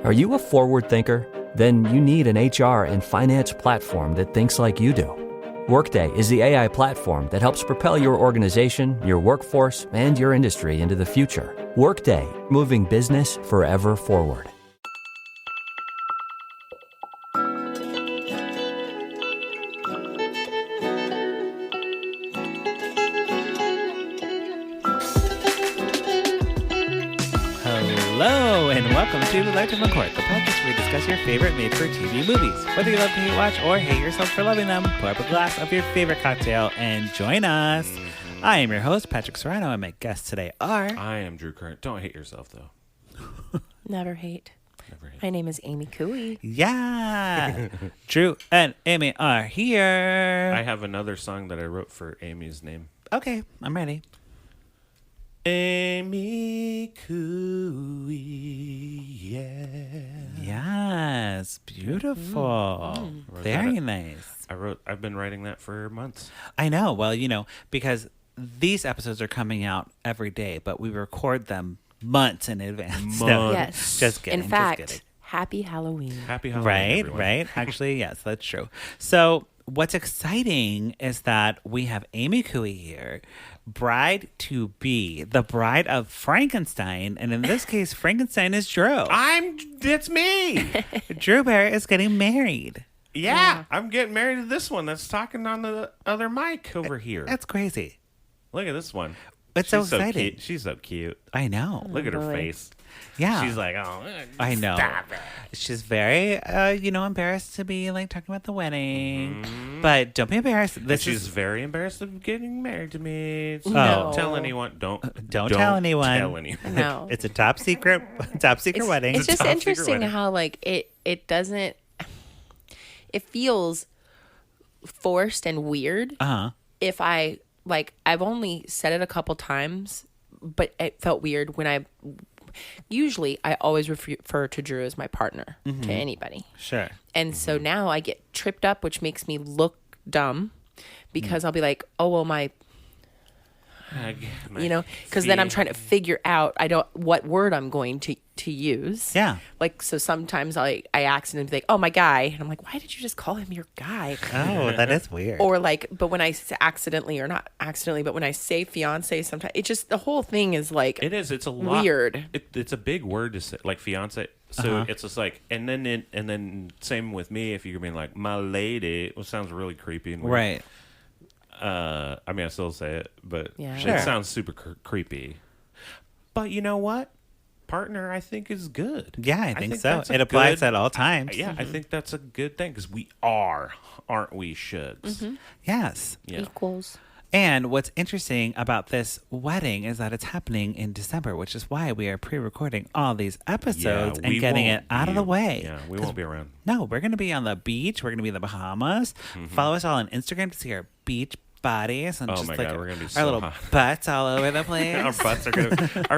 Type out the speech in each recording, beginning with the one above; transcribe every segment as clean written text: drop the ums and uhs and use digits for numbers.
Are you a forward thinker? Then you need an HR and finance platform that thinks like you do. Workday is the AI platform that helps propel your organization, your workforce, and your industry into the future. Workday, moving business forever forward. Hello, and welcome to Legend of Court, the podcast where we discuss your favorite made-for-TV movies. Whether you love to hate watch or hate yourself for loving them, pour up a glass of your favorite cocktail and join us. I am your host, Patrick Serrano, and my guests today are... I am Drew Current. Don't hate yourself, though. Never hate. Never hate. My name is Amy Couey. Yeah! Drew and Amy are here. I have another song that I wrote for Amy's name. Okay, I'm ready. Amy Couey, yeah. Yes, beautiful. Very nice. I've been writing that for months. I know. Well, because these episodes are coming out every day, but we record them months in advance. So, Yes. just kidding. In fact, just kidding. happy Halloween. Happy Halloween, Right, everyone. right. Actually, yes, that's true. So what's exciting is that we have Amy Couey here, bride to be, the bride of Frankenstein, and in this case, Frankenstein is Drew. It's me. Drew Bear is getting married. Yeah, I'm getting married to this one that's talking on the other mic over here. That's crazy. Look at this one. It's so She's exciting. Cute. She's so cute. I know. Look at her boy. face. Yeah. She's like, oh, I know. Stop it. She's very, embarrassed to be like talking about the wedding, but don't be embarrassed. She's very embarrassed of getting married to me. So No. Don't tell anyone. Don't tell anyone. Tell anyone. No. It's a top secret wedding. It's just top secret interesting wedding. how it doesn't, it feels forced and weird. Uh-huh. If I've only said it a couple times, but it felt weird when usually I always refer to Drew as my partner to anybody. Sure. And so now I get tripped up, which makes me look dumb because I'll be like, oh, well, because then I'm trying to figure out what word I'm going to use. Yeah. So sometimes I accidentally think, oh, my guy. And I'm like, why did you just call him your guy? Oh, that is weird. Or but when I accidentally, or not accidentally, but when I say fiance, sometimes it just, the whole thing is like, It is. It's a lot. weird. It's a big word to say, like fiance. So it's just like, and then same with me. If you're being like my lady, it sounds really creepy and weird. Right. I still say it, but Yeah. Sure. it sounds super creepy. But you know what? Partner, I think is good. Yeah, I think so. that's a It applies good- at all times. Yeah, I think that's a good thing because we aren't we? Shoulds. Yes. Yeah. equals. And what's interesting about this wedding is that it's happening in December, which is why we are pre-recording all these episodes and we getting won't it out of be- the way. Yeah, we won't be around. No, we're going to be on the beach. We're going to be in the Bahamas. Follow us all on Instagram to see our beach bodies and Oh just my like God, we're gonna be our so little hot. butts all over the place. our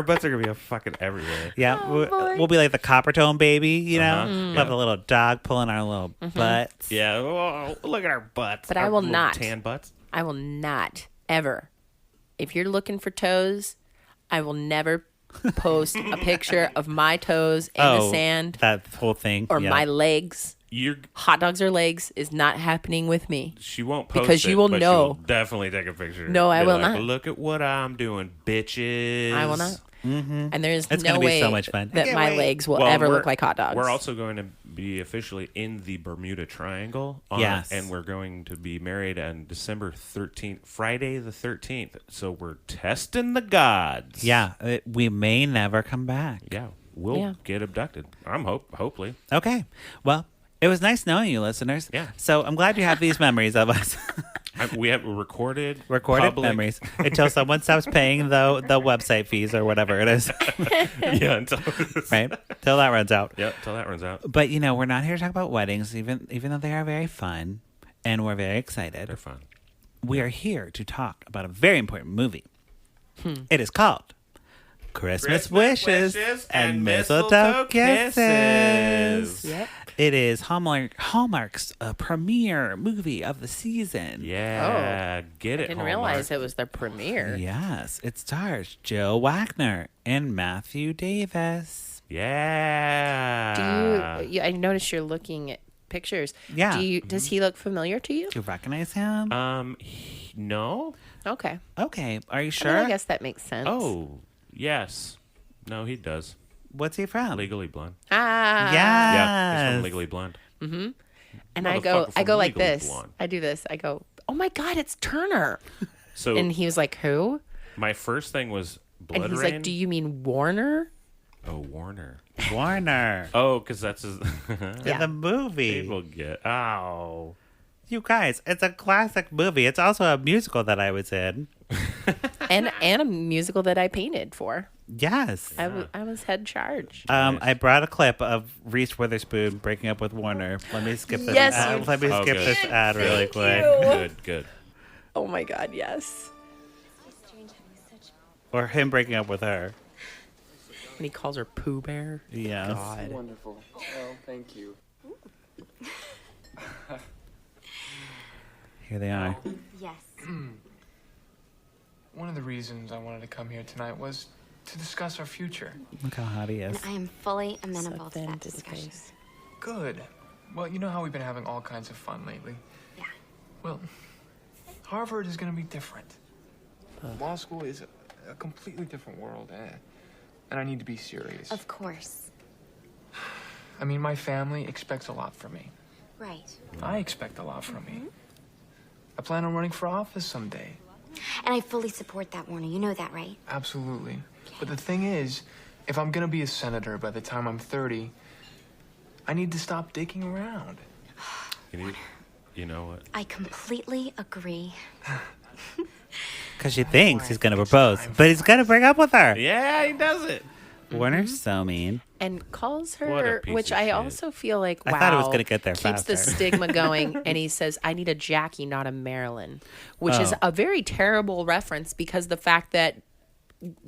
butts are gonna be fucking everywhere. Yeah, boy. we'll be like the copper tone baby, you know? Uh-huh. We'll have a little dog pulling our little butts. Yeah, oh, look at our butts. But our I will little not. tan butts. I will not ever. If you're looking for toes, I will never post a picture of my toes in the sand That whole thing. or yeah. my legs. You're. Hot dogs or legs is not happening with me. She won't post Because it, you will but know. she'll definitely take a picture. No, I Be will like, not. Look at what I'm doing, bitches. I will not. And there's It's no gonna be way so much fun. I that can't my wait. legs will Well, ever we're- look like hot dogs. We're also going to be officially in the Bermuda Triangle. Yes. And we're going to be married on December 13th, Friday the 13th. So we're testing the gods. Yeah, we may never come back. Yeah. We'll Yeah. get abducted. Hopefully. Okay. Well, it was nice knowing you, listeners. Yeah. So I'm glad you have these memories of us. We have recorded Recorded memories until someone stops paying the website fees or whatever it is. Yeah, until Right? Till that runs out. Yep, till that runs out. But we're not here to talk about weddings, even though they are very fun and we're very excited. They're fun. We are here to talk about a very important movie. It is called Christmas Wishes and Mistletoe Kisses. Yep. It is Hallmark's premiere movie of the season. Yeah, get it. I didn't Hallmark. realize it was the premiere. Yes, it stars Joe Wagner and Matthew Davis. Yeah. I noticed you're looking at pictures. Yeah. Does he look familiar to you? Do you recognize him? No. Okay. Okay. Are you I sure? mean, I guess that makes sense. Oh, yes. No, he does. What's he from? Legally Blonde. Ah. Yeah, he's Yes. from Legally Blonde. And I Motherfucker go from like Legally this. Blonde. I do this. I go, oh my God, it's Turner. So And he was like, who? my first thing was Blood And he's Rain. like, do you mean Warner? Oh, Warner. Warner. Oh, because that's his. Yeah. The movie. People get. Ow. You guys, it's a classic movie. It's also a musical that I was in. And a musical that I painted for. Yes. I was head charge. I brought a clip of Reese Witherspoon breaking up with Warner. Let me skip this. Yes, ad. you Let me Oh, skip good. this ad really quick. Good. Oh my God, yes. Or him breaking up with her. When he calls her Pooh Bear. Yes. God. Wonderful. Well, thank you. Here they are. Yes. One of the reasons I wanted to come here tonight was to discuss our future. Look how hot he is. And I am fully amenable So to thin that to the discussion. face. Good. Well, you know how we've been having all kinds of fun lately. Yeah. Well, Harvard is going to be different. Law school is a completely different world, and I need to be serious. Of course. I mean, my family expects a lot from me. Right. I expect a lot from me. I plan on running for office someday. And I fully support that, Warner. You know that, right? Absolutely. But the thing is, if I'm going to be a senator by the time I'm 30, I need to stop dicking around. You know what? I completely agree. Because she thinks he's going to propose, but he's going to break up with her. Yeah, he does it. Warner's so mean. And calls What a her, piece which of I shit. also feel like, I wow. thought it was gonna get there Keeps the faster. stigma going. And he says, I need a Jackie, not a Marilyn, which is Oh. a very terrible reference because the fact that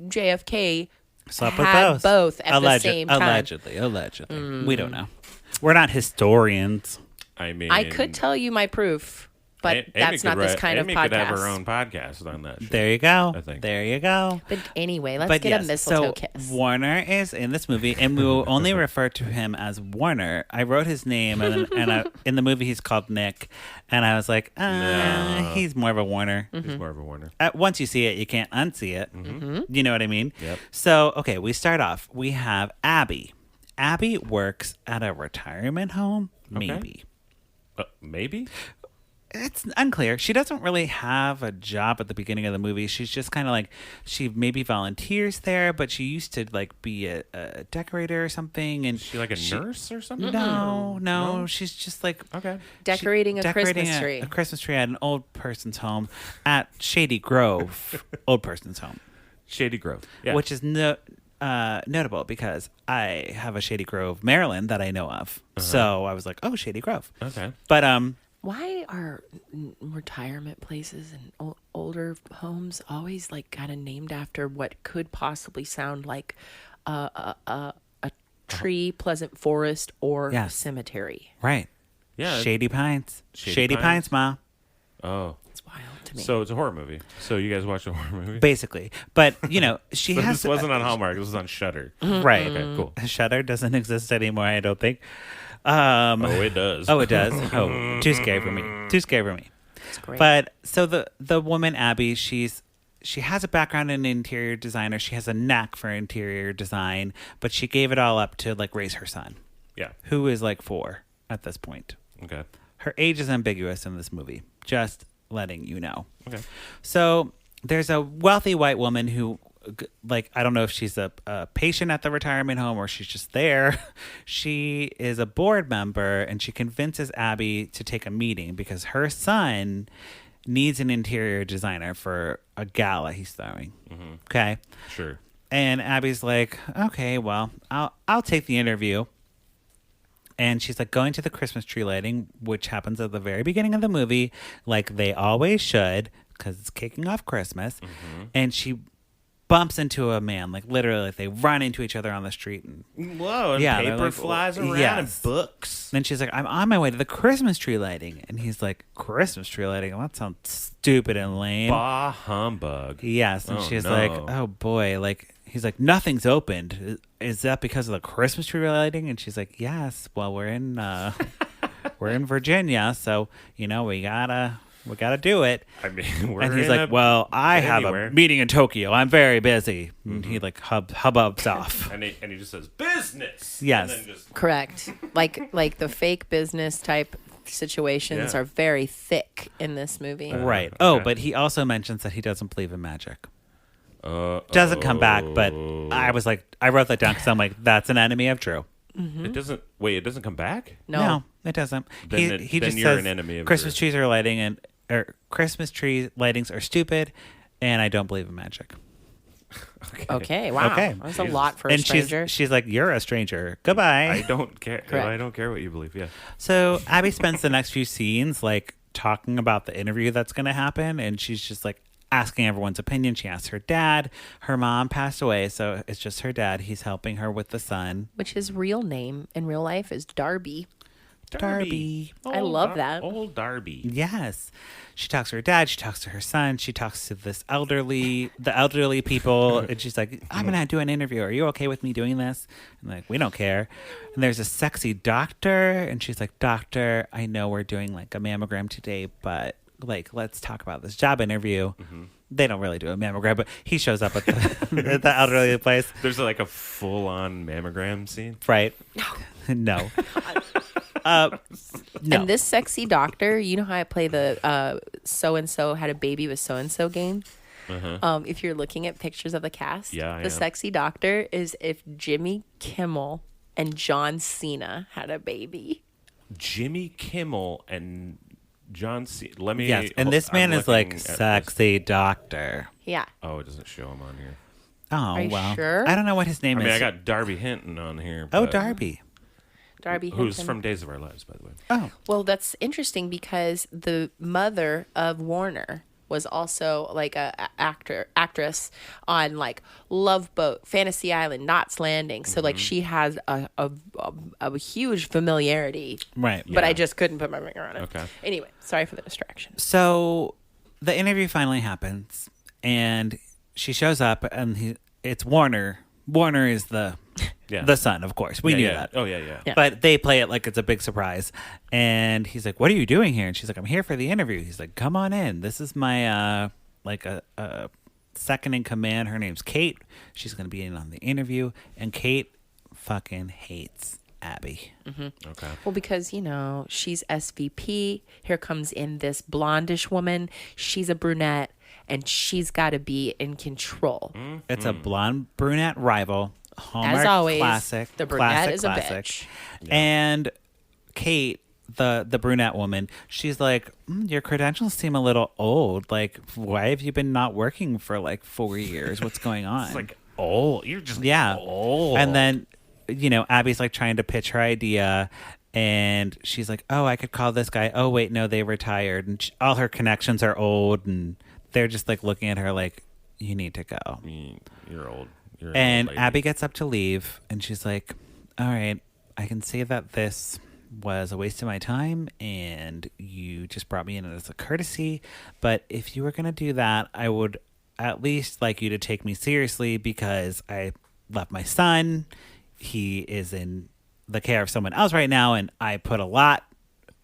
JFK Slept with had both at the same time. Allegedly. We don't know. We're not historians. I mean, I could tell you my proof, but Amy that's could not this write- kind Amy of podcast. could have her own podcast on that. Shit. There you go. I think. There you go. But anyway, let's But get yes, a mistletoe so kiss. Warner is in this movie, and we will only refer to him as Warner. I wrote his name, and in the movie he's called Nick, and I was like, No. he's more of a Warner. He's more of a Warner. Once you see it, you can't unsee it. You know what I mean? Yep. So, okay, we start off. We have Abby. Abby works at a retirement home, maybe. Maybe. It's unclear. She doesn't really have a job at the beginning of the movie. She's just kind of like, she maybe volunteers there, but she used to like be a decorator or something. And Is she like a nurse or something? No. She's just like Okay. Decorating a decorating Christmas tree. a Christmas tree at an old person's home at Shady Grove, old person's home, Shady Grove. Yeah. which is notable because I have a Shady Grove, Maryland that I know of. So I was like, oh, Shady Grove. Okay. But Why are retirement places and older homes always like kind of named after what could possibly sound like a tree, pleasant forest, or Yes. cemetery? right, Yeah. Shady Pines, Shady Shady Pines. Pines, Ma. Oh. It's wild to me. So it's a horror movie. So you guys watch a horror movie? Basically, but you know, she So has this wasn't on Hallmark. This was on Shudder. right. Okay, cool. Shudder doesn't exist anymore, I don't think. Oh, it does. Oh, it does. Oh, too scary for me. Too scary for me. It's great. But so the woman Abby, she has a background in interior designer. She has a knack for interior design, but she gave it all up to like raise her son, Yeah. who is like 4 at this point. Okay. Her age is ambiguous in this movie. Just letting you know. Okay. So there's a wealthy white woman who, like, I don't know if she's a patient at the retirement home or she's just there. She is a board member and she convinces Abby to take a meeting because her son needs an interior designer for a gala he's throwing. Okay. Sure. And Abby's like, okay, well, I'll take the interview. And she's like going to the Christmas tree lighting, which happens at the very beginning of the movie, like they always should, because it's kicking off Christmas. And she bumps into a man, like literally, like they run into each other on the street. And Whoa, and Yeah, they're paper like- flies around yes. and books. then she's like, I'm on my way to the Christmas tree lighting. And he's like, Christmas tree lighting? Well, that sounds stupid and lame. Bah humbug. Yes. And Oh, she's no. like, oh boy, like he's like, nothing's opened. Is that because of the Christmas tree lighting? And she's like, yes. Well, we're in Virginia, so we gotta do it. I mean, and he's like, well, I have a meeting in Tokyo. I'm very busy. And he like hubbubs off. and he just says business. Yes, and then just... correct. Like the fake business type situations are very thick in this movie. Right. Oh, but he also mentions that he doesn't believe in magic. Doesn't come back, but I was like, I wrote that down because I'm like, that's an enemy of Drew. Mm-hmm. It doesn't. Wait, it doesn't come back? No, it doesn't. Then He just you're says an enemy of Christmas Drew. trees are lighting or Christmas tree lightings are stupid, and I don't believe in magic. Okay. Wow. Okay. That's a lot for a and stranger. she's like, you're a stranger. Goodbye. I don't care. Correct. I don't care what you believe. Yeah. So Abby spends the next few scenes like talking about the interview that's going to happen, and she's just like asking everyone's opinion. She asks her dad. Her mom passed away, so it's just her dad. He's helping her with the son. Which his real name in real life is Darby. Darby. I love that. Old Darby. Yes. She talks to her dad. She talks to her son. She talks to the elderly people. And she's like, I'm going to do an interview. Are you okay with me doing this? I'm like, we don't care. And there's a sexy doctor. And she's like, doctor, I know we're doing like a mammogram today, but like, let's talk about this job interview. Mm-hmm. They don't really do a mammogram, but he shows up at at the elderly place. There's like a full-on mammogram scene. Right. No. No. And this sexy doctor, you know how I play the so-and-so had a baby with so-and-so game? Uh-huh. If you're looking at pictures of the cast, I the am. sexy doctor is if Jimmy Kimmel and John Cena had a baby. Jimmy Kimmel and John C. Let me. Yes, and this man I'm is like looking at sexy doctor. Yeah. Oh, it doesn't show him on here. Oh, Are you well. sure? I don't know what his name I mean, is. I got Darby Hinton on here. Oh, but- Darby. Darby Who's Hinton. from Days of Our Lives, by the way. Oh. Well, that's interesting because the mother of Warner was also like a actress on like Love Boat, Fantasy Island, Knots Landing. So like she has a huge familiarity. Right. But I Yeah. just couldn't put my finger on it. Okay. Anyway, sorry for the distraction. So the interview finally happens, and she shows up, and it's Warner. Warner is the son, of course. We knew that. Oh, yeah. Yeah. But they play it like it's a big surprise. And he's like, what are you doing here? And she's like, I'm here for the interview. He's like, come on in. This is my, a second in command. Her name's Kate. She's going to be in on the interview. And Kate fucking hates Abby. Mm-hmm. Okay. Well, because, she's SVP. Here comes in this blondish woman. She's a brunette, and she's got to be in control. It's a blonde brunette rival. Hallmark As always, classic. the brunette classic, is a classic. bitch. And Kate, the brunette woman, she's like, your credentials seem a little old. Like, why have you been not working for like 4 years? What's going on? It's like, oh, you're just old. And then, Abby's like trying to pitch her idea. And she's like, oh, I could call this guy. Oh, wait, no, they retired. And all her connections are old. And they're just like looking at her like, you need to go. You're old. You're an And old lady. Abby gets up to leave, and she's like, all right, I can see that this was a waste of my time, and you just brought me in as a courtesy. But if you were going to do that, I would at least like you to take me seriously because I left my son. He is in the care of someone else right now, and I put a lot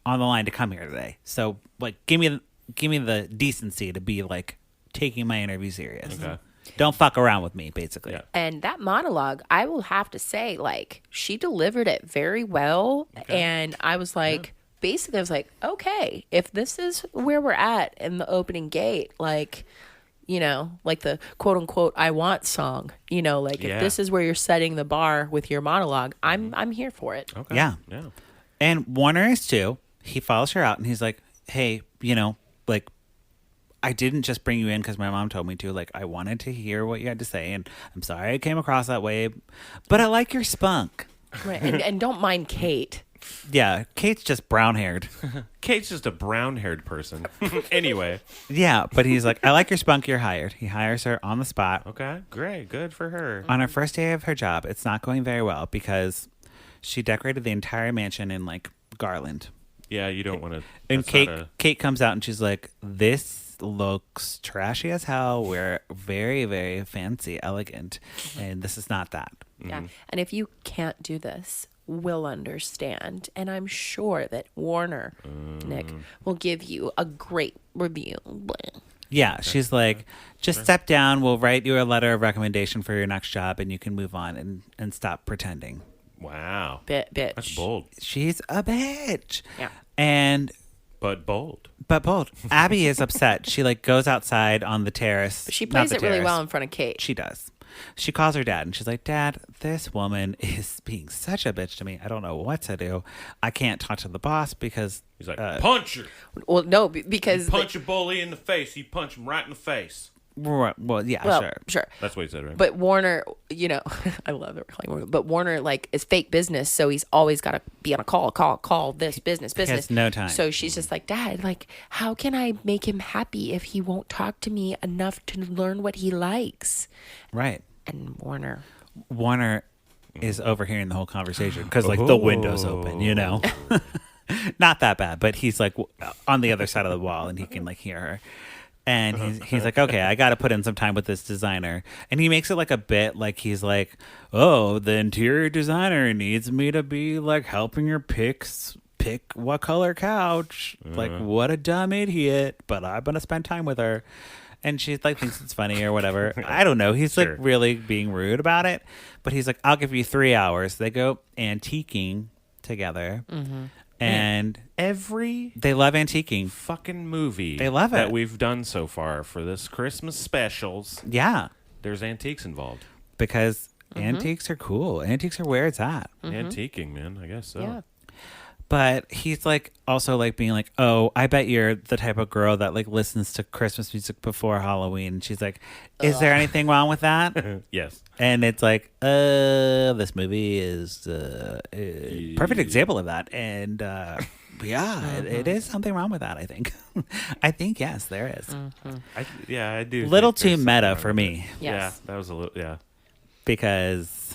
on the line to come here today. So, like, give me the decency to be, like, taking my interview serious. Okay. Don't fuck around with me, basically. Yeah. And that monologue, I will have to say, like, she delivered it very well. Okay. And I was like, basically, I was like, okay, if this is where we're at in the opening gate, like, like the quote unquote, I want song, like if this is where you're setting the bar with your monologue, I'm here for it. Okay. Yeah. Yeah. And Warner is too. He follows her out, and he's like, hey, like, I didn't just bring you in because my mom told me to. Like, I wanted to hear what you had to say, and I'm sorry I came across that way, but I like your spunk. Right. And don't mind Kate. Yeah, Kate's just brown-haired. Kate's just a brown-haired person. Anyway. Yeah, but he's like, I like your spunk, you're hired. He hires her on the spot. Okay. Great. Good for her. On her first day of her job, it's not going very well because she decorated the entire mansion in, like, garland. Yeah, you don't want to. And Kate comes out, and she's like, this looks trashy as hell. We're very, very fancy, elegant, and this is not that. Yeah. And if you can't do this, we'll understand. And I'm sure that Warner, Nick, will give you a great review. Yeah, she's like, just step down. We'll write you a letter of recommendation for your next job, and you can move on and stop pretending. Wow. Bitch. That's bold. She's a bitch. Yeah. But bold. Abby is upset. She like goes outside on the terrace. But she not plays the it really terrace. well in front of Kate. She does. She calls her dad and she's like, Dad, this woman is being such a bitch to me. I don't know what to do. I can't talk to the boss because He's like, punch her. Well, no, because... You punch a bully in the face. You punch him right in the face. Well, yeah, sure. That's what he said, right? But Warner, you know, I love it. But Warner, like, is fake business, so he's always got to be on a call this business. He has no time. So she's just like, Dad, like, how can I make him happy if he won't talk to me enough to learn what he likes? Right. And Warner is overhearing the whole conversation because, like, the window's open, you know? Not that bad, but he's, like, on the other side of the wall and he can, like, hear her. And he's like, okay, I got to put in some time with this designer. And he makes it like a bit like he's like, oh, the interior designer needs me to be like helping her pick what color couch. Like, what a dumb idiot. But I'm going to spend time with her. And she like thinks it's funny or whatever. I don't know. He's like really being rude about it. But he's like, I'll give you 3 hours. They go antiquing together. Mm-hmm. And they love antiquing. Fucking movie They love it. that we've done so far for this Christmas specials. Yeah. There's antiques involved. Because antiques are cool. Antiques are where it's at. Antiquing, man. I guess so. Yeah. But he's like also like being like, oh, I bet you're the type of girl that like listens to Christmas music before Halloween. And she's like, is there anything wrong with that? Yes. And it's like, this movie is a perfect example of that. And it is something wrong with that, I think. I think, yes, there is. I do. Little think too there's something meta wrong for with me. that. Yes. Yeah, that was a little, yeah. Because,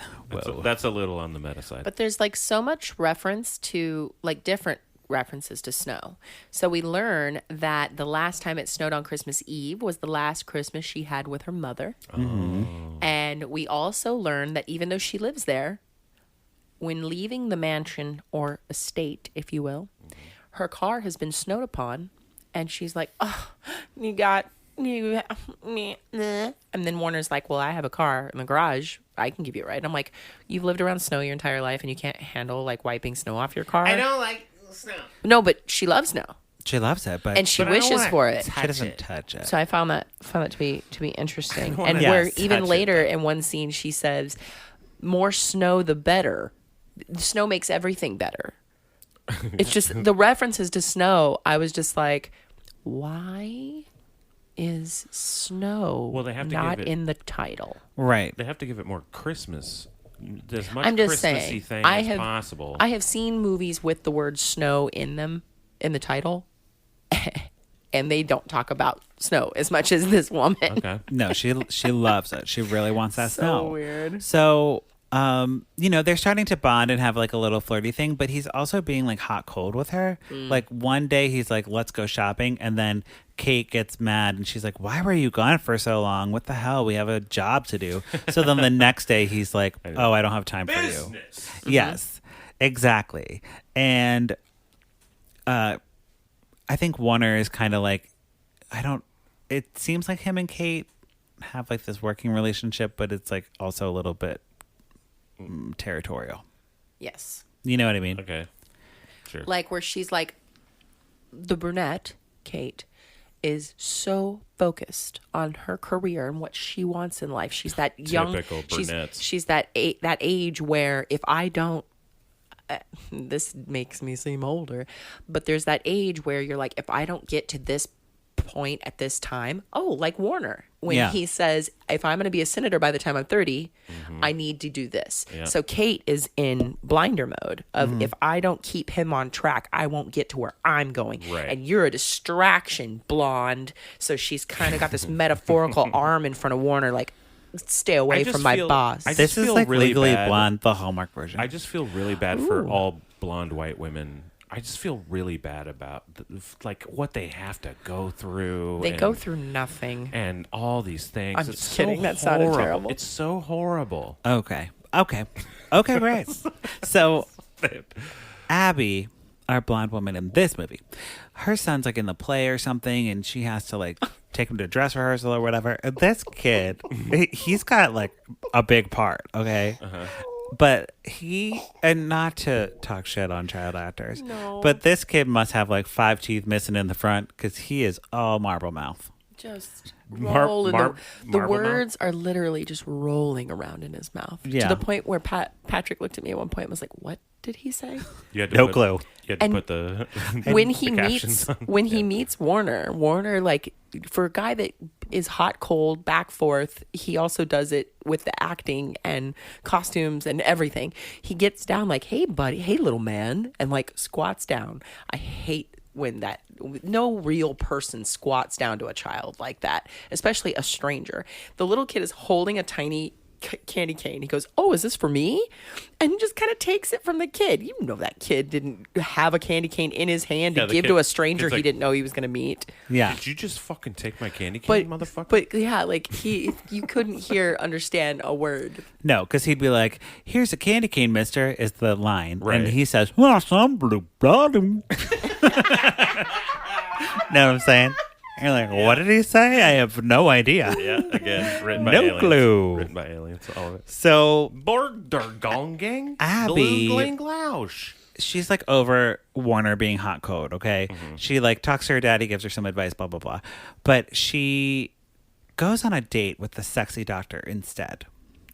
That's a little on the meta side. But there's like so much reference to like different references to snow. So we learn that the last time it snowed on Christmas Eve was the last Christmas she had with her mother. And we also learn that even though she lives there, when leaving the mansion or estate, if you will, her car has been snowed upon. And she's like, oh, and then Warner's like, well, I have a car in the garage. I can give you a ride. And I'm like, you've lived around snow your entire life and you can't handle like wiping snow off your car? I don't like snow. No, but she loves snow. she loves it, but And she But I don't wishes wanna for it. she doesn't touch it. So I found that to be interesting. wanna And Yes, where even touch it, later though. in one scene she says, more snow the better. The snow makes everything better. It's just the references to snow. I was just like, why is snow Well, they have to not give it- in the title? Right. They have to give it more Christmas, as much I'm just Christmassy saying. thing as possible. I have seen movies with the word snow in them in the title, and they don't talk about snow as much as this woman. Okay. No, she loves it. She really wants that So snow. weird. So, they're starting to bond and have like a little flirty thing, but he's also being like hot cold with her. Like one day he's like, let's go shopping. And then Kate gets mad and she's like, why were you gone for so long? What the hell? We have a job to do. So then the next day he's like, oh, I don't have time for you. Business. Yes, exactly. And I think Warner is kind of like, it seems like him and Kate have like this working relationship, but it's like also a little bit territorial. Yes. You know what I mean? Okay. Sure. Like where she's like, the brunette, Kate, is so focused on her career and what she wants in life. She's that young. Typical brunettes. She's that age where if I don't, this makes me seem older, but there's that age where you're like, if I don't get to this point at this time, like Warner, when he says, if I'm going to be a senator by the time I'm 30, I need to do this. Yeah. So Kate is in blinder mode of if I don't keep him on track, I won't get to where I'm going. Right. And you're a distraction, blonde. So she's kind of got this metaphorical arm in front of Warner, like, stay away just from my feel- boss. I This just is feel like really Legally bad. Blonde, the Hallmark version. I just feel really bad for all blonde white women I just feel really bad about like what they have to go through. They go through nothing. And all these things. I'm just kidding. That sounded terrible. It's so horrible. Okay, great. So, Abby, our blonde woman in this movie, her son's like in the play or something, and she has to like take him to dress rehearsal or whatever. And this kid, he's got like a big part, okay? But and not to talk shit on child actors, but this kid must have like 5 teeth missing in the front because he is all marble mouth. Just Mar- the marble words are literally just rolling around in his mouth. Yeah. To the point where Patrick looked at me at one point and was like, "What did he say?" You had to No put, clue. You had to And put the when the he captions meets on. he meets Warner, like for a guy that is hot, cold, back, forth, he also does it with the acting and costumes and everything. He gets down like, "Hey, buddy, hey, little man," and like squats down. I hate when no real person squats down to a child like that, especially a stranger. The little kid is holding a tiny candy cane. He goes, "Oh, is this for me?" And just kind of takes it from the kid. You know that kid didn't have a candy cane in his hand to give to a stranger he didn't know he was going to meet. Yeah. Did you just fucking take my candy cane, motherfucker? But yeah, like you couldn't understand a word. No, because he'd be like, "Here's a candy cane, mister," is the line. Right. And he says, "Well, some blue bottom." Know what I'm saying? You're like, what did he say? I have no idea. Yeah, again, written by No aliens. clue. Written by aliens, all of it. So Borg der Gonggang? Abby- Glausch. she's like over Warner being hot cold, okay? She like talks to her daddy, gives her some advice, blah, blah, blah. But she goes on a date with the sexy doctor instead.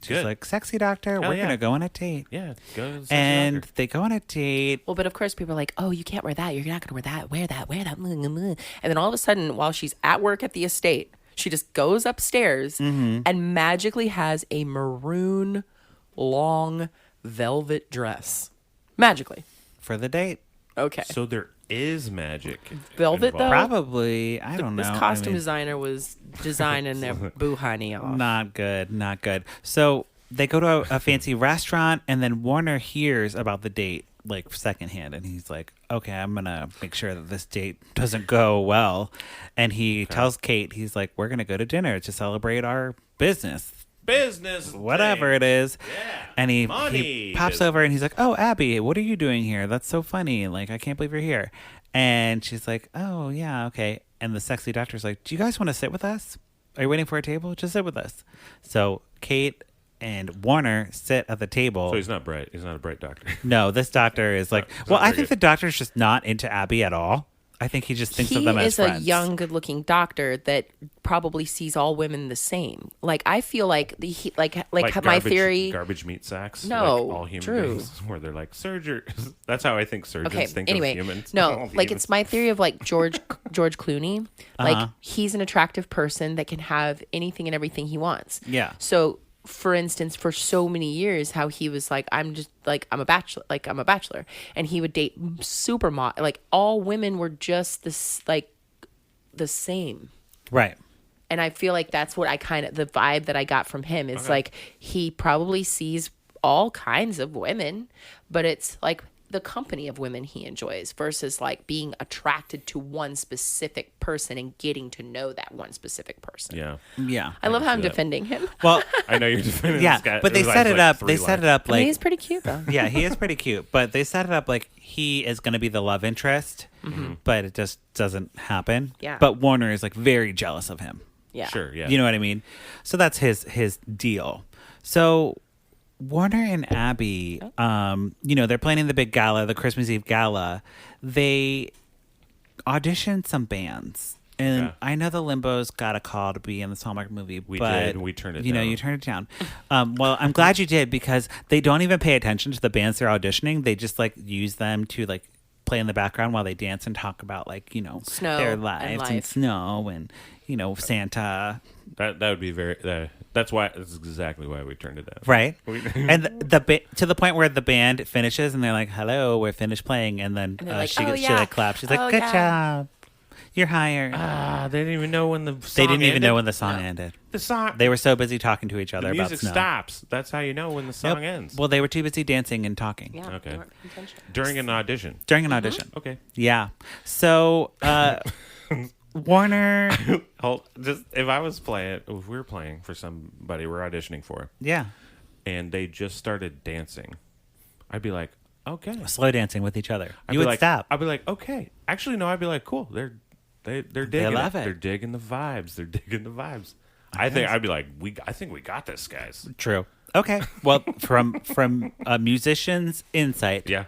She's Good. like, "Sexy doctor, Hell we're yeah. going to go on a date." Yeah, go to the And doctor. they go on a date. Well, but of course people are like, "Oh, you can't wear that. You're not going to wear that. Wear that. And then all of a sudden, while she's at work at the estate, she just goes upstairs and magically has a maroon, long velvet dress. Magically. For the date. Okay. So there is magic. Velvet, involved. though? Probably. I don't know. This costume designer was designing their boo honey off. Not good. Not good. So they go to a fancy restaurant, and then Warner hears about the date like secondhand, and he's like, "Okay, I'm gonna make sure that this date doesn't go well." And he tells Kate, he's like, "We're gonna go to dinner to celebrate our business." Whatever it is. Yeah. And he Money pops business. over and he's like, "Oh, Abby, what are you doing here? That's so funny. Like, I can't believe you're here." And she's like, "Oh, yeah, okay." And the sexy doctor's like, "Do you guys want to sit with us? Are you waiting for a table? Just sit with us." So Kate and Warner sit at the table. So he's not bright. He's not a bright doctor. No, this doctor is like, It's well, not I very think good. the doctor's just not into Abby at all. I think he just thinks of them as He is friends. a young, good-looking doctor that probably sees all women the same. Like I feel like my garbage, theory. Garbage meat sacks. No, like all human true. beings, where they're like surgery. That's how I think surgeons Okay. think Anyway, of humans. no, All like humans. it's my theory of like George Clooney. Like he's an attractive person that can have anything and everything he wants. Yeah. So, for instance, for so many years, how he was like, I'm a bachelor, and he would date like all women were just this like the same. Right. And I feel like that's what the vibe that I got from him is like he probably sees all kinds of women, but it's like the company of women he enjoys versus like being attracted to one specific person and getting to know that one specific person. Yeah. Yeah. I love how I'm see that. defending him. Well, I know you're defending yeah, this guy. but they This set guy's it like up. They 3 set it lines. up I mean, like he's pretty cute though. yeah, he is pretty cute, but they set it up like he is going to be the love interest, but it just doesn't happen. Yeah. But Warner is like very jealous of him. Yeah. Sure, yeah. You know what I mean? So that's his deal. So Warner and Abby, they're planning the big gala, the Christmas Eve gala. They auditioned some bands. And Yeah. I know the Limbos got a call to be in this Hallmark movie, We but did, and we turned it You know, down. you turned it down. Well, I'm glad you did because they don't even pay attention to the bands they're auditioning. They just like use them to like play in the background while they dance and talk about like Snow their and lives and life. snow and Santa. That would be very. That's exactly why we turned it down. Right, and to the point where the band finishes and they're like, "Hello, we're finished playing," and then they're like, she "Oh, she yeah. like claps. She's like, Oh, "Good yeah." job." You're hired. They didn't even know when the song They didn't even ended. know when the song ended. The song. They were so busy talking to each other the about music snow. stops. That's how you know when the song Yep. ends. Well, they were too busy dancing and talking. Yeah. Okay. They weren't paying attention. During an audition. During an audition. Okay. Yeah. So, Warner. If we were playing for somebody we're auditioning for, Yeah. and they just started dancing, I'd be like, okay. Slow dancing with each other. I'd You be would like, stop. I'd be like, okay. Actually, no. I'd be like, cool. They're digging love it. They're digging the vibes. They're digging the vibes. I'd be like, I think we got this, guys. True. Okay. Well, from a musician's insight. Yeah.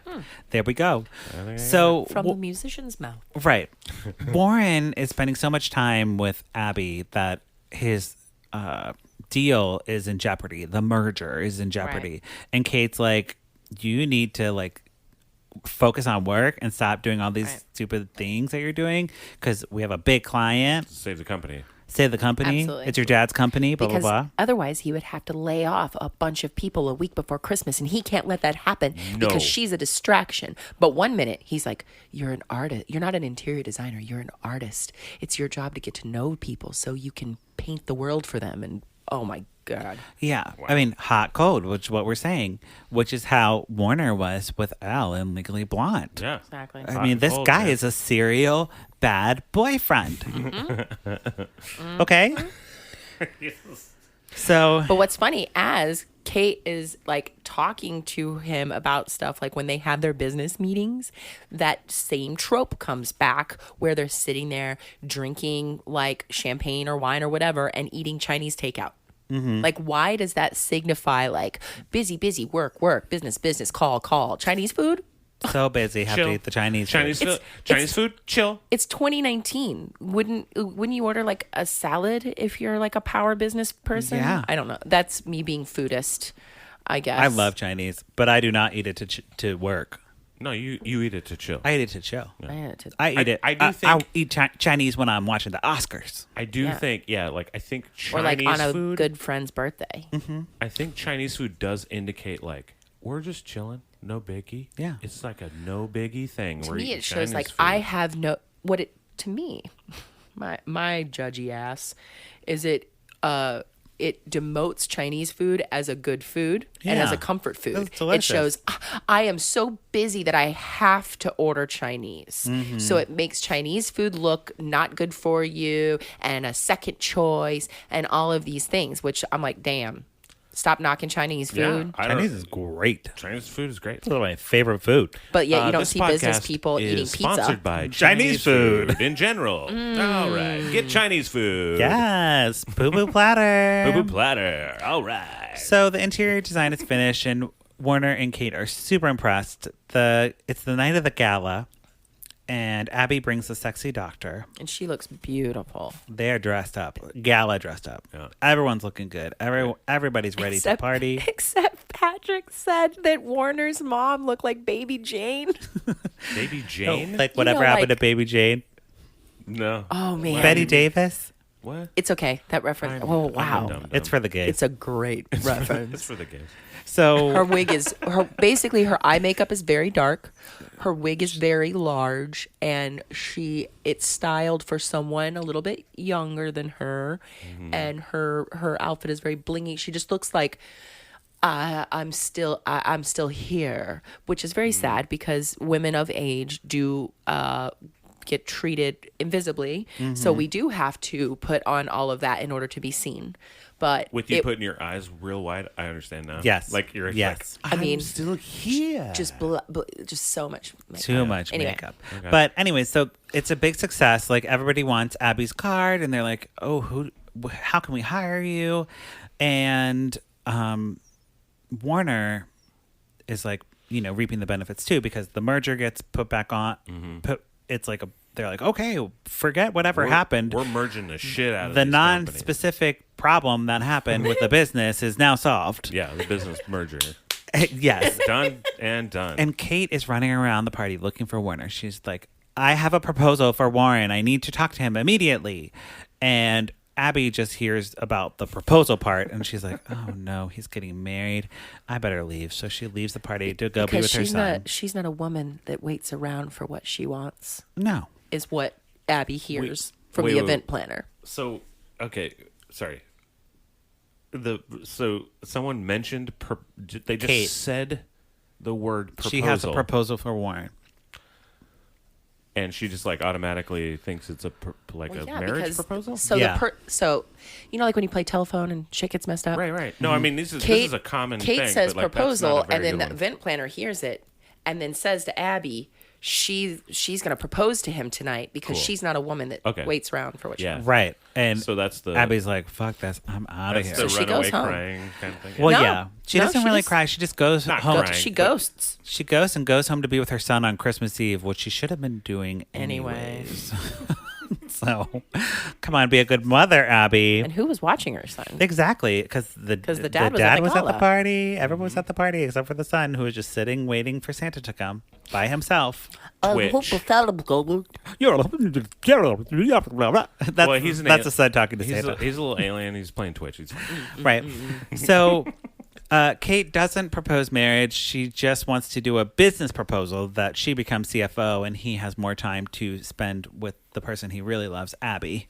There we go. think I So From the musician's mouth. right, Warren is spending so much time with Abby that his deal is in jeopardy. The merger is in jeopardy, Right. and Kate's like, you need to focus on work and stop doing all these Right. stupid things that you're doing because we have a big client. Save the company. Save the company. Absolutely. It's your dad's company. Blah Because blah blah. otherwise he would have to lay off a bunch of people a week before Christmas, and he can't let that happen No. because she's a distraction. But one minute he's like, you're an artist. You're not an interior designer. You're an artist. It's your job to get to know people so you can paint the world for them. And oh my God. Yeah. I mean, hot code, which is what we're saying, which is how Warner was with Elle in Legally Blonde. Yeah. Exactly. I Hot mean, and this cold, guy man. is a serial bad boyfriend. Okay? So, But what's funny, as Kate is like talking to him about stuff, like when they have their business meetings, that same trope comes back where they're sitting there drinking like champagne or wine or whatever and eating Chinese takeout. Like, why does that signify like busy, work, business, call, Chinese food? so busy, have Chill. to eat the Chinese Chinese food. food. Chinese food. Chill. It's 2019. Wouldn't you order like a salad if you're like a power business person? Yeah. I don't know. That's me being foodist, I guess. I love Chinese, but I do not eat it to work. No, you eat it to chill. I eat it to chill. I I eat it. I do think- I'll eat Chinese when I'm watching the Oscars. I do Yeah. think, I think Chinese or like on a food. good friend's birthday. I think Chinese food does indicate like we're just chilling, no biggie. Yeah. it's like a no biggie thing. To We're me, eating it shows Chinese like food. I have no what it to me. My judgy ass is it demotes Chinese food as a good food and as Yeah. a comfort food. That's It delicious. shows I am so busy that I have to order Chinese. Mm-hmm. So it makes Chinese food look not good for you and a second choice and all of these things, which I'm like, damn, stop knocking Chinese food. I don't- Chinese is great. Chinese food is great. It's one of my favorite food. But yet you don't This see business podcast people is eating sponsored pizza. by Chinese Chinese food. food in general. All right, get Chinese food. Yes, boo boo platter. Boo boo platter. All right. So the interior design is finished, and Warner and Kate are super impressed. It's the night of the gala, and Abby brings the sexy doctor. And she looks beautiful. They're dressed up, gala dressed up. Yeah. Everyone's looking good. Everybody's ready to party. Except Patrick said that Warner's mom looked like Baby Jane. Baby Jane. Like whatever happened like- to Baby Jane, no. Oh man, Betty Davis. What? It's okay. That reference. I'm- Oh I'm wow, dumb. It's for the gays. it's a great It's reference. for the gays. So Her wig is basically her eye makeup is very dark. Her wig is very large, and it's styled for someone a little bit younger than her, and her outfit is very blingy. She just looks like I'm still here, which is very sad because women of age do get treated invisibly. So we do have to put on all of that in order to be seen. But With you putting your eyes real wide, I understand now. yes, Like you're yes. like, I mean, still here. just so much makeup. Too much Anyway. makeup. But anyway, so it's a big success. Like everybody wants Abby's card, and they're like, "Oh, how can we hire you?" And Warner is like, reaping the benefits too because the merger gets put back on. It's like they're like, okay, forget whatever happened. We're merging the shit out of The these companies. non-specific problem that happened with the business is now solved. Yeah, the business merger. Yes. Done and done. And Kate is running around the party looking for Warner. She's like, I have a proposal for Warren. I need to talk to him immediately. And Abby just hears about the proposal part, and she's like, oh, no, he's getting married. I better leave. So she leaves the party to go be with her son. She's not a woman that waits around for what she wants. No. Is what Abby hears from the event planner. So, okay, sorry. So someone mentioned they just Kate said the word proposal. She has a proposal for Warren. And she just like automatically thinks it's a marriage proposal. So so you know, like when you play telephone and shit gets messed up. Right. No, I mean this is a common Kate thing. Kate says but, like, proposal, that's not a and very then good the one. event planner hears it, and then says to Abby, she's going to propose to him tonight because she's not a woman that waits around for what she wants. Right. And so that's the Abby's like, fuck this, I'm out of here. The So she runaway goes home. crying kind of thing. Well, No. yeah. She doesn't really cry. She just goes Not home. crying. She ghosts. She goes home to be with her son on Christmas Eve, which she should have been doing Anyway. anyways. So, come on, be a good mother, Abby. And who was watching her son? Exactly, because the dad was at the was at the gala. party. Everyone was at the party except for the son, who was just sitting waiting for Santa to come by himself. Twitch. That's he's a son talking to Santa. He's a little alien. He's playing Twitch. He's fine. Right. So Kate doesn't propose marriage. She just wants to do a business proposal that she becomes CFO and he has more time to spend with the person he really loves, Abby.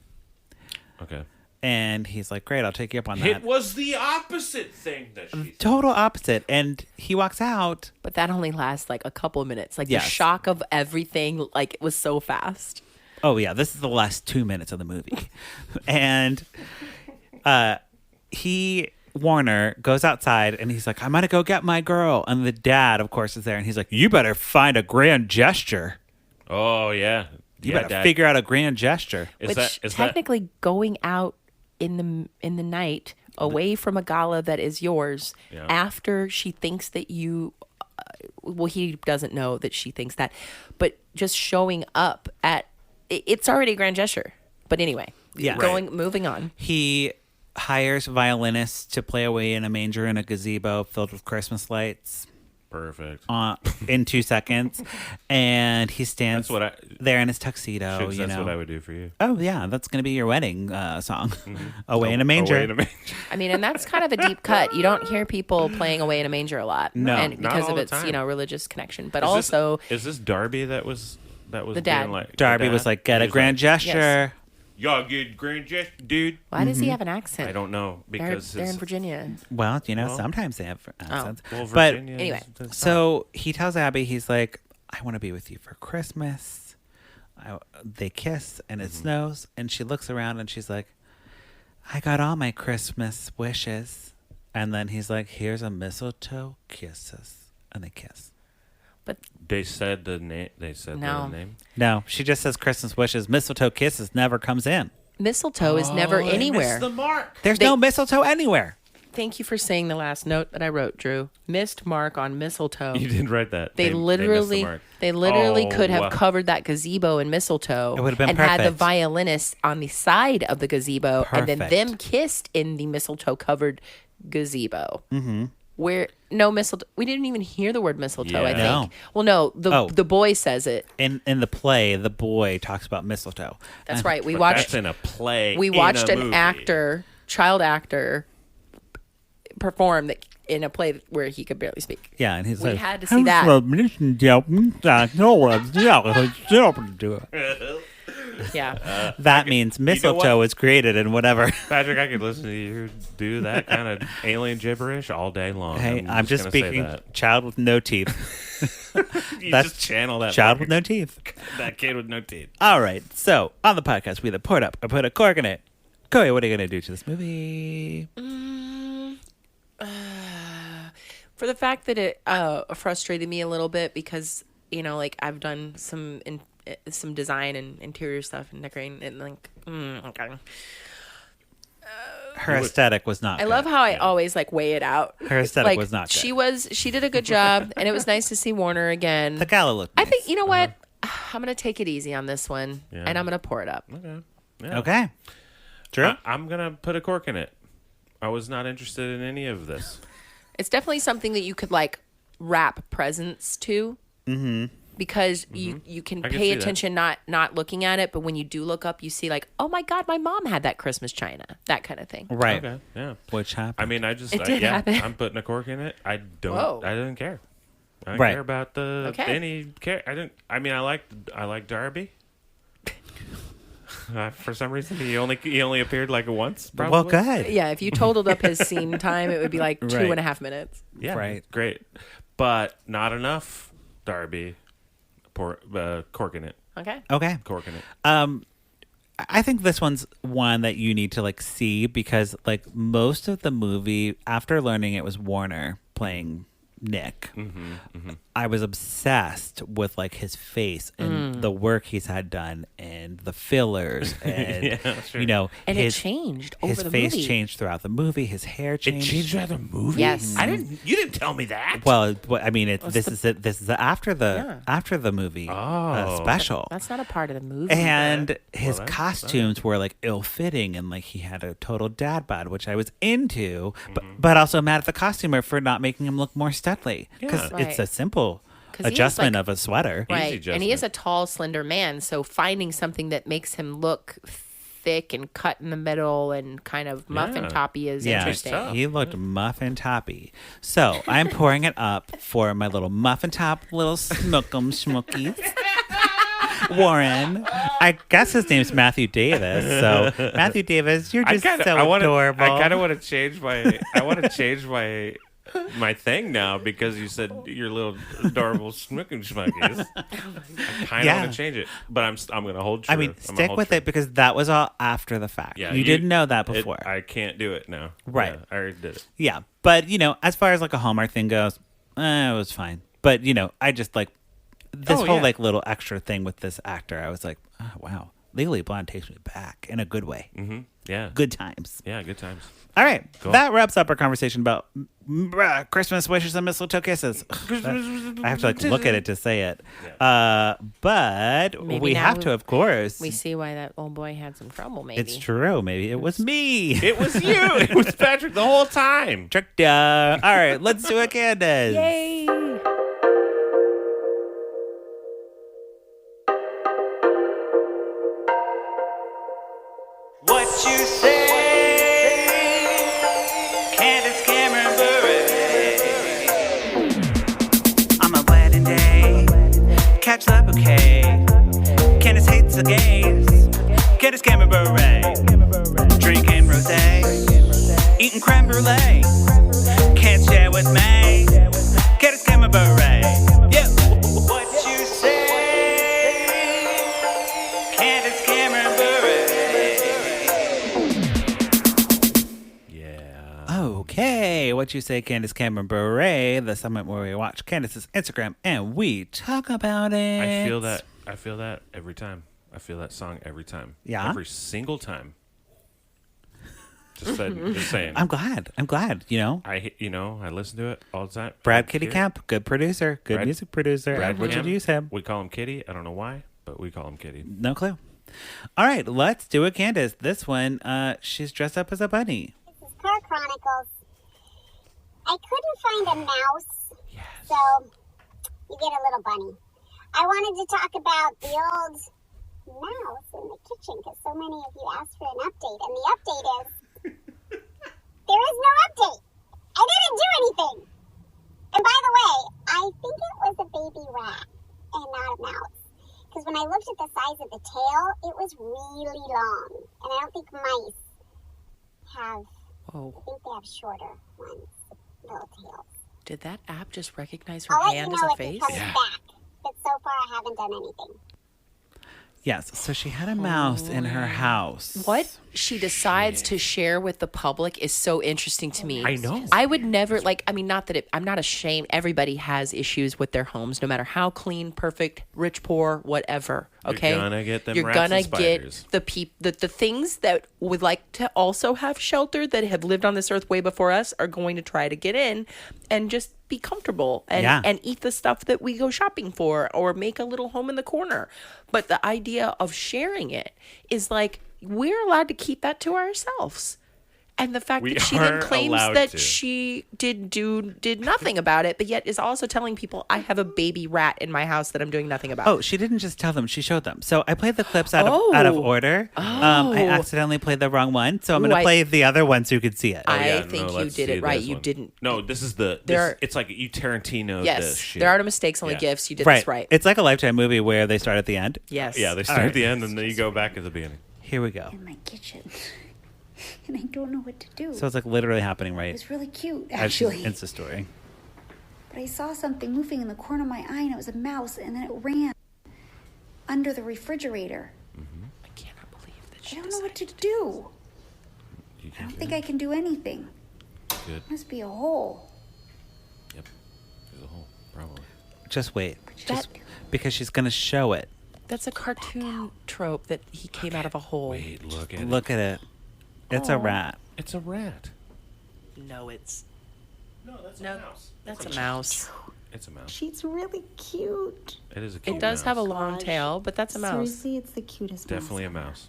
Okay. And he's like, great, I'll take you up on that. It was the opposite thing that she said. Total opposite. And he walks out. But that only lasts like a couple of minutes. Like Yes. the shock of everything, like it was so fast. Oh, yeah. This is the last 2 minutes of the movie. And Warner goes outside and he's like, I'm going to go get my girl. And the dad, of course, is there. And he's like, you better find a grand gesture. Oh yeah. You better figure out a grand gesture. Which technically going out in the night away from a gala that is yours after she thinks that you well, he doesn't know that she thinks that, but just showing up at it's already a grand gesture. But anyway, moving on. He hires violinists to play away in a manger in a gazebo filled with Christmas lights. Perfect. In 2 seconds, and he stands there in his tuxedo. That's what I would do for you. Oh yeah, that's gonna be your wedding song. Away in a manger. Away in a manger. I mean, and that's kind of a deep cut. You don't hear people playing away in a manger a lot, No, and not because all of the its time. Religious connection. But Is this Darby that was the dad? being like Darby the dad? was like, get He a was grand like, gesture. Yes. Y'all get grand gesture, dude. Why does he have an accent? I don't know because they're in Virginia. Well, sometimes they have accents. Well, But Virginia anyway, so he tells Abby, he's like, I want to be with you for Christmas. They kiss and it snows. And she looks around and she's like, I got all my Christmas wishes. And then he's like, here's a mistletoe kisses. And they kiss. But they said the name. They said the name. No, she just says Christmas wishes. Mistletoe kisses never comes in. mistletoe is never anywhere. Missed the mark. There's no mistletoe anywhere. Thank you for saying the last note that I wrote, Drew. Missed mark on mistletoe. You didn't write that. They literally could have covered that gazebo in mistletoe. It would have been and had the perfect. violinist on the side of the gazebo, and then Perfect. them kissed in the mistletoe covered gazebo. Mm-hmm. Where no mistletoe, we didn't even hear the word mistletoe. I think. No. Well, no, the boy says it. In the play, the boy talks about mistletoe. That's right. We But watched. That's in a play. We watched in a an movie. child actor, perform that in a play where he could barely speak. Yeah, and he's We like, had to see that. Yeah. That means mistletoe is created in whatever. Patrick, I could listen to you do that kind of alien gibberish all day long. Hey, I'm just gonna say speaking that. child with no teeth. You That's just channel that Child with no teeth. that kid with no teeth. All right. So on the podcast, we either pour it up or put a cork in it. Couey, what are you going to do to this movie? For the fact that it frustrated me a little bit because, like I've done some design and interior stuff and decorating and like, okay. Her aesthetic was not I good. love how I always weigh it out. Her aesthetic Like, was not good. She did a good job and it was nice to see Warner again. The gala looked I nice. think, you know what? I'm going to take it easy on this one Yeah. and I'm going to pour it up. Okay. Yeah. Okay. Drew? I'm going to put a cork in it. I was not interested in any of this. It's definitely something that you could wrap presents to. Mm-hmm. Because you can I can pay see that. attention not looking at it, but when you do look up, you see oh my God, my mom had that Christmas china, that kind of thing. Right. Okay. Yeah. Which happened. I mean, I just It did happen. I'm putting a cork in it. I don't. Whoa. I didn't care. I don't Right. care about the Okay. any care. I didn't. I mean, I like Darby. For some reason, he only appeared like once. Probably. Well, good. Yeah, if you totaled up his scene time, it would be like 2.5 minutes. Yeah, Right. Great, but not enough. Darby, corking it. Okay. Corking it. I think this one's one that you need to like see because like most of the movie, after learning it was Warner playing Nick, I was obsessed with like his face and the work he's had done and the fillers and sure. you know, And it changed over his the face movie. changed throughout the movie. His hair It changed. changed throughout the movie. Yes. You didn't tell me that. Well, I mean, this is after the movie special. That's not a part of the movie. And his that's costumes were like ill-fitting and like he had a total dad bod, which I was into, but also mad at the costumer for not making him look more studly because Right. it's a simple 'Cause he is, adjustment like- of a sweater. Right. Easy And he is adjustment. a tall, slender man. So finding something that makes him look thick and cut in the middle and kind of muffin Yeah. toppy is Yeah, interesting. he looked muffin toppy. So I'm pouring it up for my little muffin top, little smokem schmookies. Warren, I guess his name's Matthew Davis. So Matthew Davis, you're just so adorable. I kind of want to change my. I want to change my thing now because you said your little adorable smoking schmuckies. I kind of Yeah. want to change it, but I'm going to hold true. I mean, stick with it because that was all after the fact. Yeah, you didn't know that before. I can't do it now. Right. Yeah, I already did it. Yeah, but as far as like a Hallmark thing goes, it was fine. But I just like this whole yeah. like little extra thing with this actor. I was like, oh wow, Legally Blonde takes me back in a good way. Mm-hmm. Yeah. Good times. Yeah, good times. All right, Cool. that wraps up our conversation about Christmas wishes and mistletoe kisses. I have to like look at it to say it. But Maybe we now have to, of course. We see why that old boy had some trouble, maybe. It's true. Maybe it was me. It was you. It was Patrick the whole time. Tricked ya. All right, let's do it, Candace. Yay! What you say, Candace Cameron Bure. On my wedding day, catch the bouquet. Candace hates the gays. Candace Cameron Bure. Drinking rosé, eating creme brulee. Can't share with me. Candace Cameron Bure. Yeah. What you say, Candace Cameron Bure. Yeah. Okay, what you say, Candace Cameron Bure, the segment where we watch Candace's Instagram and we talk about it. I feel that every time. I feel that song every time. Yeah? Every single time. Just saying. I'm glad. I listen to it all the time. Brad Kitty Camp, good producer, good Brad- music producer. Brad I would Camp. use him. We call him Kitty. I don't know why, but we call him Kitty. No clue. All right, let's do it, Candace. This one, she's dressed up as a bunny. This is Car Chronicles. I couldn't find a mouse, so you get a little bunny. I wanted to talk about the old mouse in the kitchen because so many of you asked for an update, and the update is there is no update. I didn't do anything. And by the way, I think it was a baby rat and not a mouse. Because when I looked at the size of the tail, it was really long. And I don't think mice have, Oh, I think they have shorter ones, little tails. did that app just recognize her I'll let you hand know as a if face? it comes back. But so far, I haven't done anything. Yes, so she had a mouse in her house. What she decides to share with the public is so interesting to me. I know. I would never not that I'm not ashamed. Everybody has issues with their homes, no matter how clean, perfect, rich, poor, whatever. Okay, You're gonna get them You're rats gonna and spiders. get the things that would like to also have shelter that have lived on this earth way before us are going to try to get in and just be comfortable and eat the stuff that we go shopping for or make a little home in the corner. But the idea of sharing it is like we're allowed to keep that to ourselves. And the fact We that she then are claims allowed that to. she did nothing about it, but yet is also telling people I have a baby rat in my house that I'm doing nothing about. Oh, she didn't just tell them; she showed them. So I played the clips out of order. I accidentally played the wrong one, so I'm going to play the other one so you could see it. I think you let's did see it right. this You one. didn't. No, this is it's like you Tarantino Yes, this shit. there are no mistakes, only Yeah. gifts. You did right. this right. It's like a Lifetime movie where they start at the end. Yes. Yeah, they start at the end and then you go back at the beginning. Here we go. in my kitchen. And I don't know what to do. So it's like literally happening right It was really cute, as she's actually. Insta story. But I saw something moving in the corner of my eye, and it was a mouse, and then it ran under the refrigerator. I cannot believe that I she don't know what to decided do. You I can don't think I can do anything. Good. Must be a hole. Yep. There's a hole, probably. Just wait. That, Because she's going to show it. that's a cartoon trope that he came out of a hole. Wait, look at it. Look at it. It's a rat. It's a rat. No, it's No, that's no, a mouse. that's a mouse. It's a mouse. She's really cute. It is a cute It does mouse. have a long tail, but that's a mouse. Seriously, it's the cutest Definitely a mouse.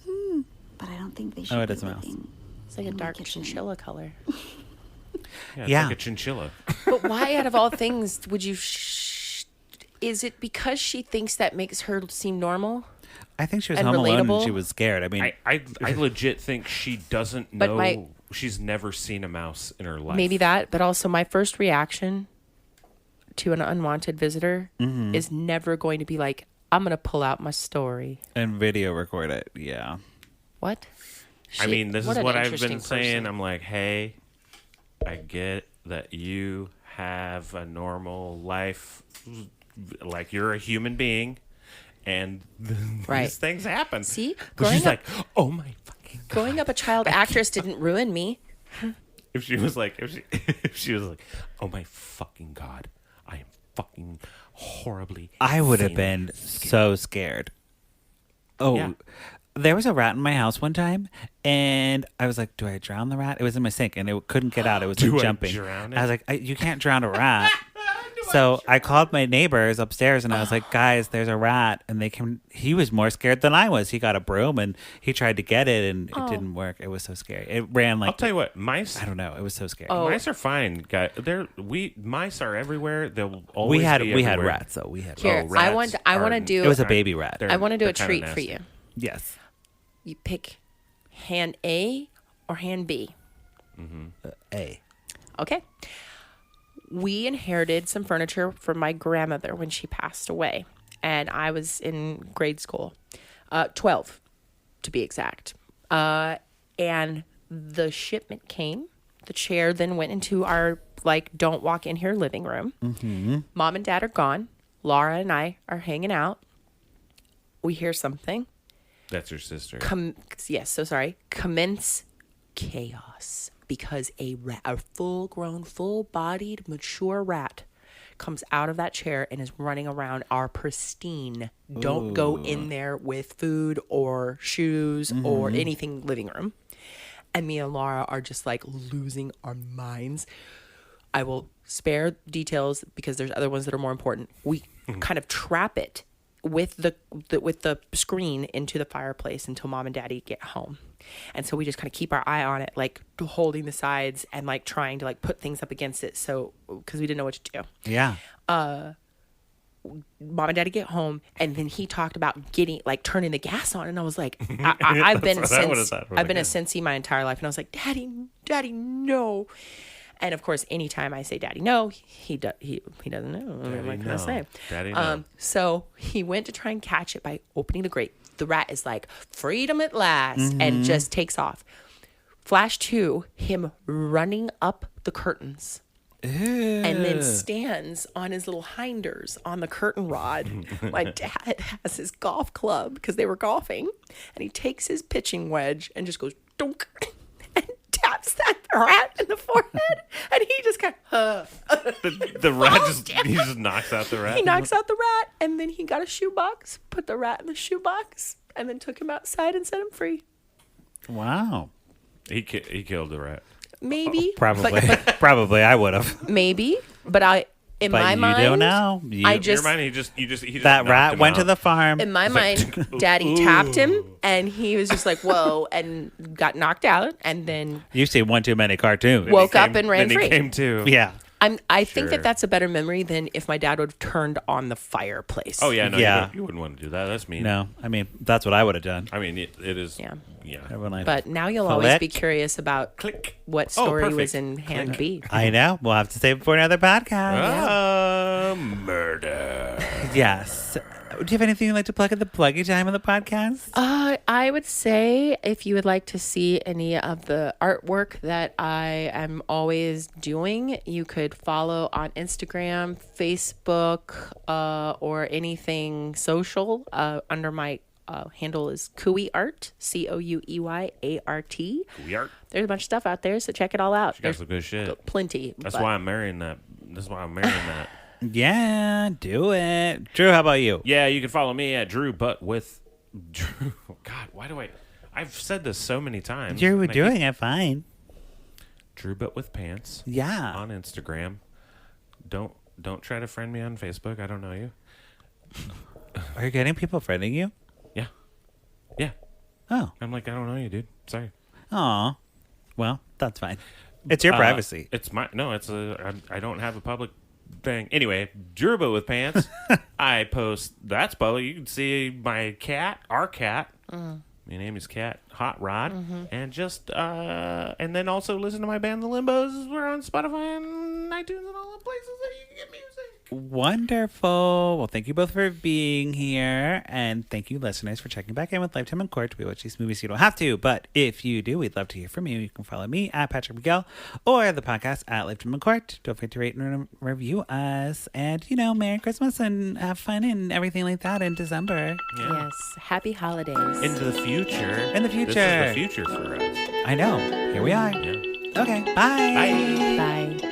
mouse. But I don't think they should. Oh, it be is a mouse. living It's like a in my dark kitchen. chinchilla color. Yeah, it's Yeah. like a chinchilla. But why, out of all things, would you? Is it because she thinks that makes her seem normal? I think she was And home alone and relatable? she was scared. I mean, I legit think she doesn't But know. She's never seen a mouse in her life. Maybe that, but also my first reaction to an unwanted visitor is never going to be like, I'm going to pull out my story. and video record it. Yeah. What? I mean, this is an what I've interesting been saying. person. I'm like, hey, I get that you have a normal life, like you're a human being, and Right. these things happen. See? But she's Growing like, oh my fucking God. Growing up a child actress didn't ruin me. If she was like, if she was like, oh my fucking God, I am fucking horribly. I would have insanely been so scared. Oh, Yeah. there was a rat in my house one time, and I was like, "Do I drown the rat?" It was in my sink, and it couldn't get out. It was Do like I jumping. drown it? I was like, "You can't drown a rat." So I called my neighbors upstairs, and I was like, "Guys, there's a rat," and they came. He was more scared than I was. He got a broom and he tried to get it, and it didn't work. It was so scary. It ran like I'll tell you what, mice. I don't know. It was so scary. Mice are fine, guys. Mice are everywhere. They'll always we had be rats, everywhere. so we had. Here, rats I want to are- do. It was a baby rat. They're- I want to do they're a kinda treat for nasty. you. Yes. You pick hand A or hand B. A. Okay. We inherited some furniture from my grandmother when she passed away, and I was in grade school, 12 to be exact. And the shipment came. The chair then went into our, don't walk in here living room. Mm-hmm. Mom and Dad are gone. Laura and I are hanging out. We hear something. That's your sister. Commence chaos because a full-grown, full-bodied, mature rat comes out of that chair and is running around our pristine. Don't go in there with food or shoes or anything living room. And me and Laura are just losing our minds. I will spare details because there's other ones that are more important. We kind of trap it with the screen into the fireplace until Mom and Daddy get home. And so we just kind of keep our eye on it, holding the sides and trying to put things up against it. So, because we didn't know what to do. Yeah. Mom and Daddy get home, and then he talked about turning the gas on, and I was like, I've been what I would've thought. I've been a Scentsy my entire life, and I was like, Daddy, no. And of course, anytime I say Daddy, no, he doesn't know. What can I say? Daddy, no. So he went to try and catch it by opening the grate. The rat is like, freedom at last, and just takes off. Flash to him running up the curtains. And then stands on his little hinders on the curtain rod. My dad has his golf club because they were golfing, and he takes his pitching wedge and just goes dunk and taps that rat in the forehead, and he just kind of The rat he just knocks out the rat. he knocks out the rat, and then he got a shoebox, put the rat in the shoebox, and then took him outside and set him free. Wow. He killed the rat. Maybe, Probably. Probably I would have. maybe, but in But my you mind, don't know. I In your just mind, he just That knocked rat him went to out. the farm. in my mind, Daddy tapped him, and he was just like, "Whoa!" and got knocked out, and then You've seen one too many cartoons. woke up and ran then free. He came to. Yeah. I think Sure. that's a better memory than if my dad would have turned on the fireplace. Oh yeah, no, Yeah. You wouldn't want to do that. That's mean. No, I mean that's what I would have done. I mean it is. Yeah. Yeah. Everyone like, But now you'll always be Click. curious about Click. what story perfect. was in hand B. I know. We'll have to save it for another podcast. Murder. Yes. Do you have anything you'd like to plug at the pluggy time of the podcast? I would say if you would like to see any of the artwork that I am always doing, you could follow on Instagram, Facebook, or anything social under my handle is Couey Art, COUEYART. Couey Art. There's a bunch of stuff out there, so check it all out. She got some good shit. Plenty. That's why I'm marrying that. That's why I'm marrying that. Yeah, do it. Drew, how about you? Yeah, you can follow me at Drew, but with Drew. God, why do I've said this so many times. You're doing it fine. Drew, but with pants. Yeah. On Instagram. Don't try to friend me on Facebook. I don't know you. Are you getting people friending you? Yeah. Yeah. Oh. I'm like, I don't know you, dude. Sorry. Aw. Well, that's fine. It's your privacy. It's my I don't have a public thing. Anyway, Drew with pants. I post that's public. You can see my cat, our cat. My name is Cat Hot Rod, and just and then also listen to my band The Limbos. We're on Spotify and iTunes and all the places that you can get music. Wonderful. Well, thank you both for being here. And thank you, listeners, for checking back in with Lifetime in Court. We watch these movies. You don't have to, but if you do, we'd love to hear from you. You can follow me at Patrick Miguel or the podcast at Lifetime in Court. Don't forget to rate and review us. And, Merry Christmas and have fun and everything like that in December. Yeah. Yes. Happy holidays. Into the future. In the future. This is the future for us. I know. Here we are. Yeah. Okay. Bye. Bye. Bye.